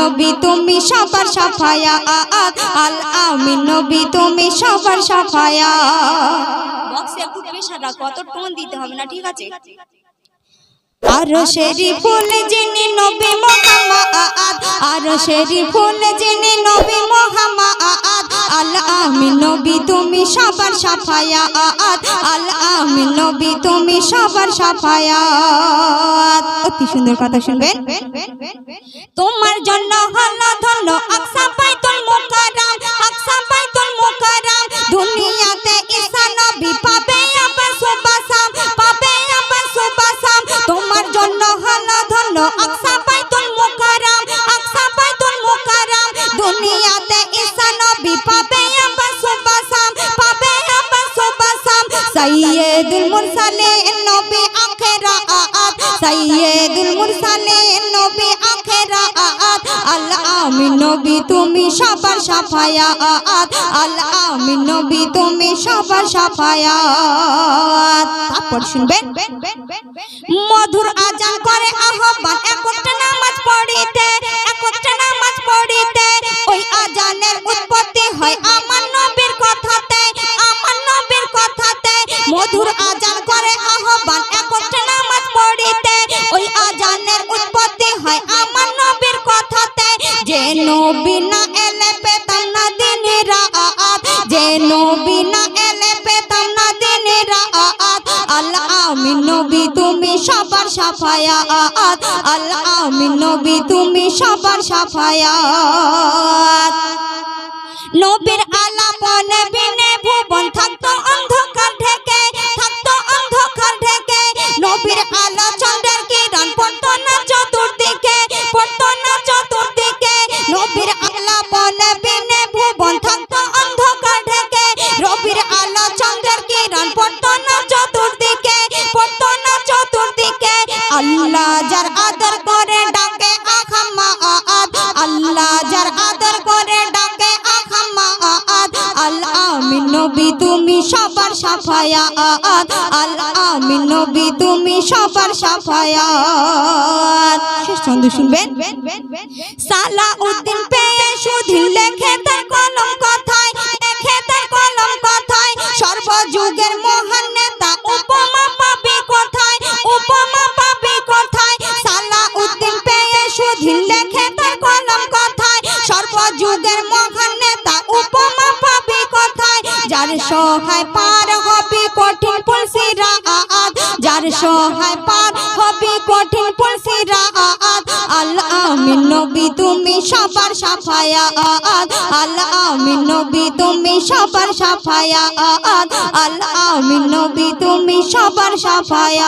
নবী তুমি সবার সাফায়াত, আল আমিন নবী তুমি সবার সাফায়াত। বক্সে একটু প্রেসার রাখো, অত টোন দিতে হবে না, ঠিক আছে? আরশের ফুল যিনি নবী মুহাম্মদ, আরশের ফুল যিনি নবী মুহাম্মদ, আল আমিন নবী তুমি সবার সাফায়াত, আল আমিন নবী তুমি সবার সাফায়াত। অতি সুন্দর কথা শুনবেন। তোমার জন্য হলো ধন্য আকসা বাইতুল মুকাররম, আকসা বাইতুল মুকাররম। দুনিয়াতে ঈসা নবী পাবে আবার সুবাসাম, পাবে আবার সুবাসাম। তোমার জন্য হলো ধন্য আকসা বাইতুল মুকাররম, আকসা বাইতুল মুকাররম। দুনিয়াতে ঈসা নবী পাবে আবার সুবাসাম, পাবে আবার সুবাসাম। সাইয়্যিদুল মুরসালিন নবী আখিরাত, সাইয়্যিদুল মুরসালিন নবী আখিরাত, আল আমিন নবী তুমি সবার সাফায়াত, আল আমিন নবী তুমি সবার সাফায়াত। তারপর শুনবেন, মধুর আজান করে আহ্বান একত্রে নামাজ পড়িতে, একত্রে নামাজ পড়িতে। ওই আজানের উৎপত্তি হয় আমার নবীর কথাতে, আমার নবীর কথাতে। মধুর আজান করে আহ্বান একত্রে নামাজ পড়িতে, ওই আজানের উৎপত্তি হয় আমার নবীর কথাতে। যে নবী না এলে পেতাম না দিনের রাত, যে নবী না এলে পেতাম না দিনের রাত। আল আমিন নবী তুমি সবার সাফায়াত, আল আমিন নবী তুমি সবার সাফায়াত। নবীর আলাপনে বিনে ভুবন থাকতো অন্ধকার ঢেকে, থাকতো অন্ধকার ঢেকে। নবীর আলো চন্দ্রের কিরণ পড়তো না চতুর্দিকে, পড়তো না চতুর্দিকে। নবীর আলাপনে বিনে ভুবন থাকতো অন্ধকার ঢেকে। নবীর আলো চন্দ্রের কিরণ পড়তো না চতুর্দিকে, পড়তো না চতুর্দিকে। আল্লাহ যার আদর করে ডাকে আহম্মদ, আল্লাহ যার আদর করে ডাকে আহম্মদ। আল আমিন নবী তুমি সবার সাফায়াত, আল আমিন নবী তুমি সবার সাফায়াত। শেষ ছন্দ শুনবেন। সালাউদ্দিন পেয়ে সুধীর লেখে তার কলম কথায়, লেখে তার কলম কথায়। সর্বযুগের মহান নেতা উপমা পাবে কোথায়, উপমা পাবে কোথায়। সালাউদ্দিন পেয়ে সুধীর লেখে তার কলম কথায়। সর্বযুগের মহান নেতা উপমা পাবে কোথায়। যার সহায় পার হবে কঠিন পুলসিরাত, যার সহায় পার হবে কঠিন পুলসিরাত। আল আমিন নবী তুমি সবার সাফায়াত, আল আমিন নবী তুমি সবার সাফায়াত, আল আমিন নবী তুমি সবার সাফায়াত।